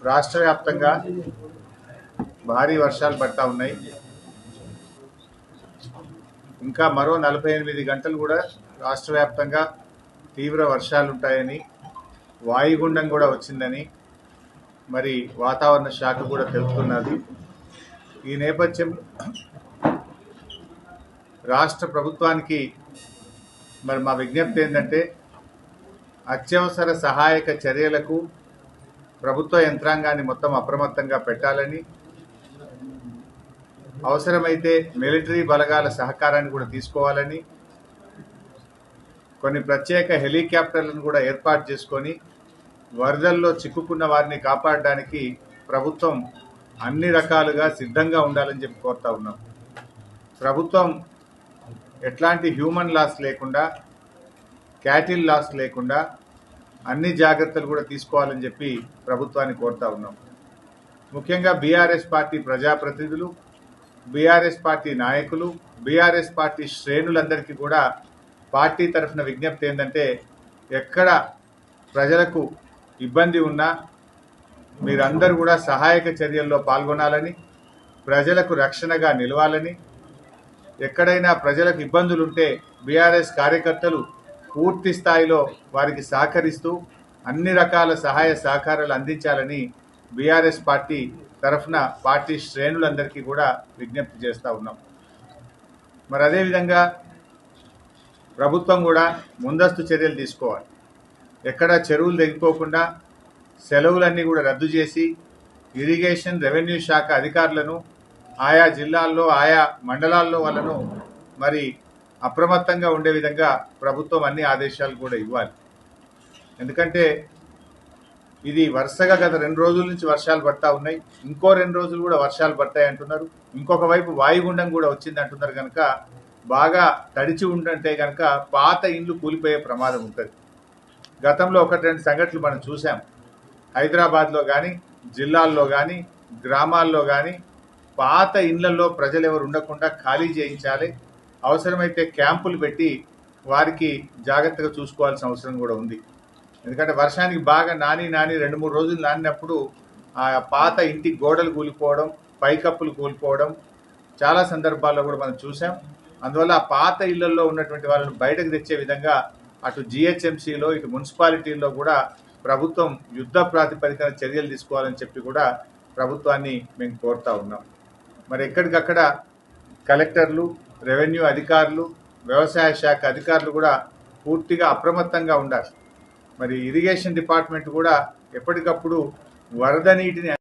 రాష్ట్ర వ్యాప్తంగా భారీ వర్షాలు పడతా ఉన్నాయి. ఇంకా మరో 48 గంటలు కూడా రాష్ట్ర వ్యాప్తంగా తీవ్ర వర్షాలు ఉంటాయని, వాయుగుండం కూడా వచ్చిందని మరి వాతావరణ శాఖ కూడా తెలుపుతున్నది. ఈ నేపథ్యం రాష్ట్ర ప్రభుత్వానికి మరి మా విజ్ఞప్తి ఏంటంటే, అత్యవసర సహాయక చర్యలకు ప్రభుత్వ యంత్రాంగాన్ని మొత్తం అప్రమత్తంగా పెట్టాలని, అవసరమైతే మిలిటరీ బలగాల సహకారాన్ని కూడా తీసుకోవాలని, కొన్ని ప్రత్యేక హెలికాప్టర్లను కూడా ఏర్పాటు చేసుకొని వరదల్లో చిక్కుకున్న వారిని కాపాడడానికి ప్రభుత్వం అన్ని రకాలుగా సిద్ధంగా ఉండాలని చెప్పి కోరుతా ఉన్నాం. ప్రభుత్వం ఎట్లాంటి హ్యూమన్ లాస్ లేకుండా, క్యాటిల్ లాస్ లేకుండా అన్ని జాగ్రత్తలు కూడా తీసుకోవాలని చెప్పి ప్రభుత్వాన్ని కోరుతా ఉన్నాం. ముఖ్యంగా బీఆర్ఎస్ పార్టీ ప్రజాప్రతినిధులు, బీఆర్ఎస్ పార్టీ నాయకులు, బీఆర్ఎస్ పార్టీ శ్రేణులందరికీ కూడా పార్టీ తరఫున విజ్ఞప్తి ఏంటంటే, ఎక్కడ ప్రజలకు ఇబ్బంది ఉన్నా మీరందరూ కూడా సహాయక చర్యల్లో పాల్గొనాలని, ప్రజలకు రక్షణగా నిలవాలని, ఎక్కడైనా ప్రజలకు ఇబ్బందులు ఉంటే బీఆర్ఎస్ కార్యకర్తలు పూర్తి స్థాయిలో వారికి సహకరిస్తూ అన్ని రకాల సహాయ సహకారాలు అందించాలని బీఆర్ఎస్ పార్టీ తరఫున పార్టీ శ్రేణులందరికీ కూడా విజ్ఞప్తి చేస్తూ ఉన్నాం. మరి అదేవిధంగా ప్రభుత్వం కూడా ముందస్తు చర్యలు తీసుకోవాలి. ఎక్కడ చెరువులు తెగిపోకుండా సెలవులన్నీ కూడా రద్దు చేసి ఇరిగేషన్, రెవెన్యూ శాఖ అధికారులను ఆయా జిల్లాల్లో, ఆయా మండలాల్లో వాళ్ళను మరి అప్రమత్తంగా ఉండే విధంగా ప్రభుత్వం అన్ని ఆదేశాలు కూడా ఇవ్వాలి. ఎందుకంటే ఇది వరుసగా గత 2 రోజుల నుంచి వర్షాలు పడతా ఉన్నాయి. ఇంకో 2 రోజులు కూడా వర్షాలు పడతాయి అంటున్నారు. ఇంకొక వైపు వాయుగుండం కూడా వచ్చింది అంటున్నారు. కనుక బాగా తడిచి ఉంటే కనుక పాత ఇండ్లు కూలిపోయే ప్రమాదం ఉంటుంది. గతంలో 1-2 సంఘటనలు మనం చూసాం. హైదరాబాద్లో కానీ, జిల్లాల్లో కానీ, గ్రామాల్లో కానీ పాత ఇండ్లలో ప్రజలు ఎవరు ఉండకుండా ఖాళీ చేయించాలి. అవసరమైతే క్యాంపులు పెట్టి వారికి జాగ్రత్తగా చూసుకోవాల్సిన అవసరం కూడా ఉంది. ఎందుకంటే వర్షానికి బాగా నాని 2-3 రోజులు నానినప్పుడు ఆ పాత ఇంటి గోడలు కూలిపోవడం, పైకప్పులు కూలిపోవడం చాలా సందర్భాల్లో కూడా మనం చూసాం. అందువల్ల ఆ పాత ఇళ్లలో ఉన్నటువంటి వాళ్ళను బయటకు తెచ్చే విధంగా అటు జిహెచ్ఎంసీలో, ఇటు మున్సిపాలిటీల్లో కూడా ప్రభుత్వం యుద్ధ ప్రాతిపదికన చర్యలు తీసుకోవాలని చెప్పి కూడా ప్రభుత్వాన్ని మేము కోరుతా ఉన్నాం. మరి ఎక్కడికక్కడ కలెక్టర్లు, రెవెన్యూ అధికారులు, వ్యవసాయ శాఖ అధికారులు కూడా పూర్తిగా అప్రమత్తంగా ఉండాలి. మరి ఇరిగేషన్ డిపార్ట్మెంట్ కూడా ఎప్పటికప్పుడు వరద నీటిని